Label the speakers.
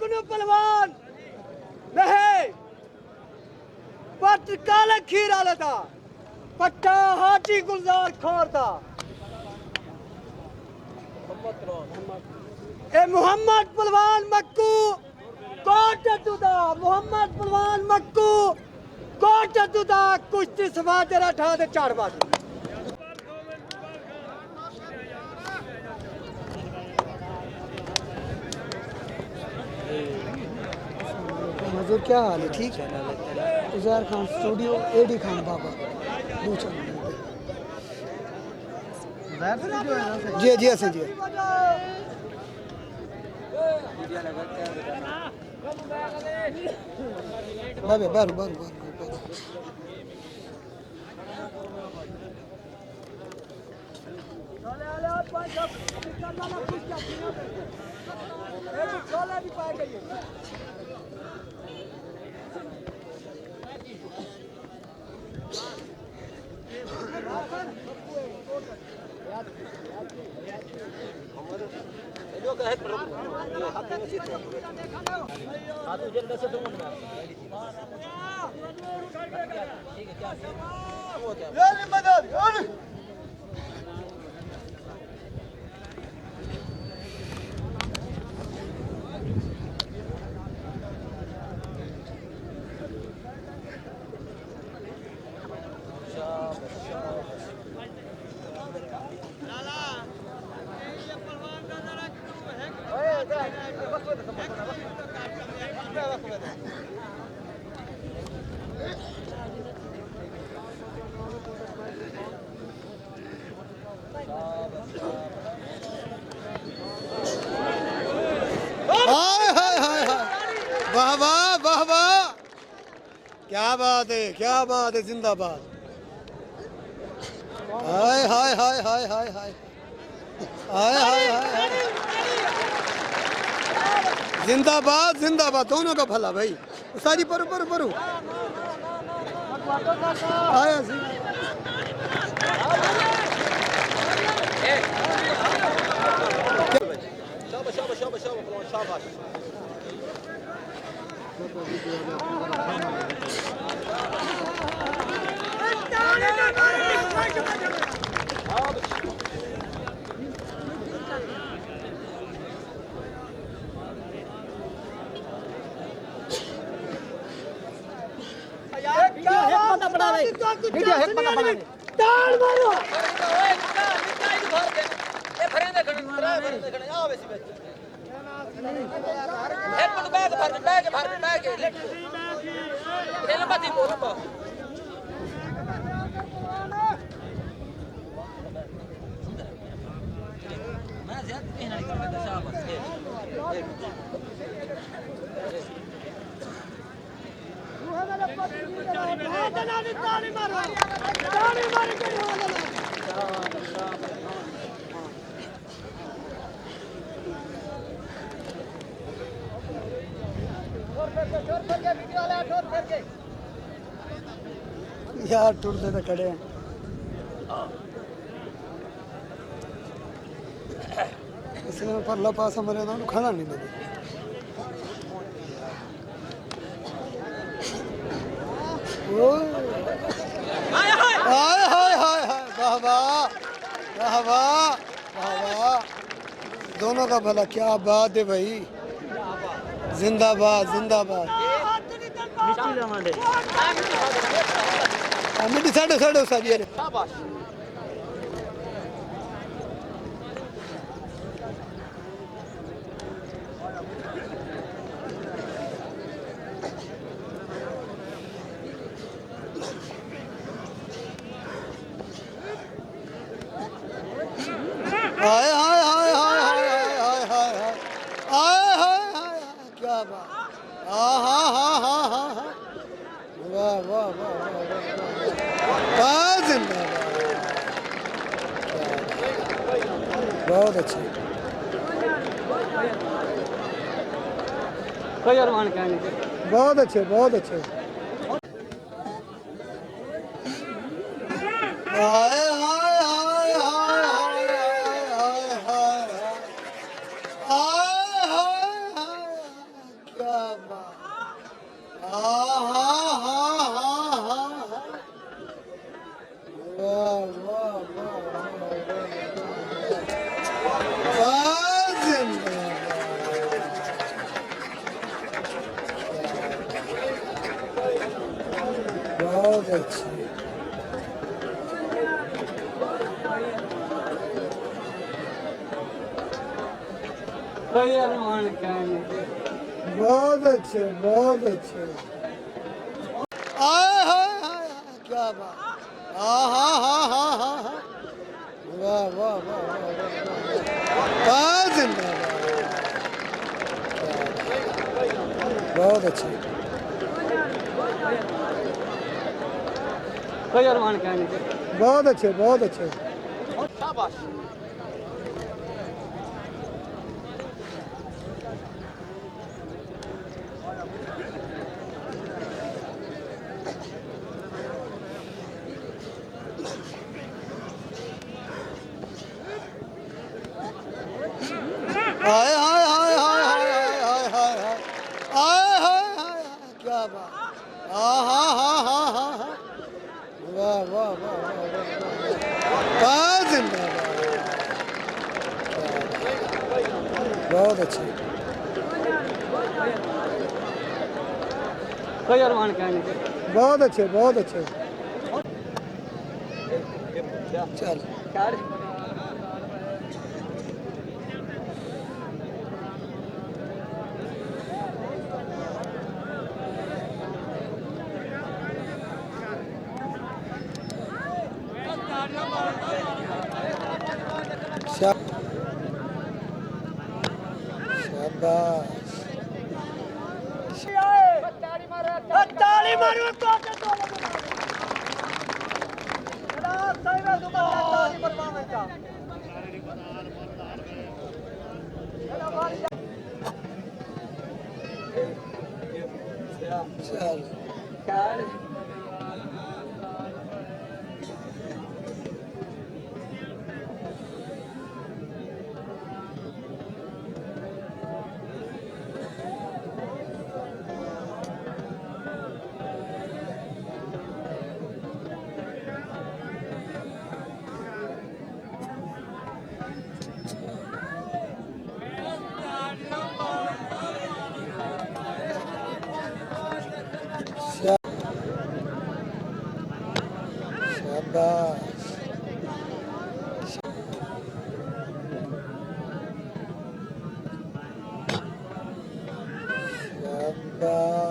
Speaker 1: इब्न पहलवान नहीं पट काले खीर वाले था पट्टा हाजी गुलजार खोर था ए मोहम्मद पहलवान मक्कू कोट जुदा मोहम्मद पहलवान मक्कू कोट जुदा कुश्ती सभा तेरा ठा दे चाड़बाजी
Speaker 2: मजूर क्या हाल है ठीक है उजैर खान स्टूडियो एडी खान बाबा जी जी ऐसे जी बाबे बारू बारू बारू वाह वाह वाह वाह क्या बात है जिंदाबाद हाय हाय हाय हाय हाय हाय हाय हाय हाय जिंदाबाद जिंदाबाद दोनों का भला भाई सारी परो परो परो आया सी शाबाश शाबाश शाबाश शाबाश यार टूटते तो खड़े हैं इसने परला पास हमारे ना खाना नहीं लगे हाय हाय हाय हाय वाह वाह वाह वाह वाह वाह दोनों का भला क्या बात है भाई जिंदाबाद जिंदाबाद मिट्टी साढ़े साढ़े सारी यार हाय हाय हाय हाय हाय हाय हाय हाय हाय क्या बात हाँ हाँ हाँ हाँ हाँ हाँ वाह वाह वाह वाह जिंदाबाद बहुत अच्छे कोई और मान कहने बहुत अच्छे बहुत अच्छे हाय हाय हाय हाय हाय हाय हाय हाय बहुत अच्छी बहुत अच्छे बहुत अच्छे आए हाय हाय हाय क्या बात हाँ हाँ हाँ हाँ हाँ हाँ वाह वाह वाह वाह वाह जिंदाबाद बहुत अच्छे बहुत अच्छे बहुत अच्छे हाय हाय हाय हाय हाय हाय हाय हाय हाय हाय हाय क्या बात हाँ हाँ हाँ हाँ हाँ हाँ वाह वाह वाह वाह वाह जिंदाबाद बहुत अच्छे बहुत अच्छे बहुत अच्छे चल शाबाश
Speaker 1: ताली मारो कोटे तो जनाब साहिब दुकान ताली बरवावे का
Speaker 2: चल शाबाश शाबाश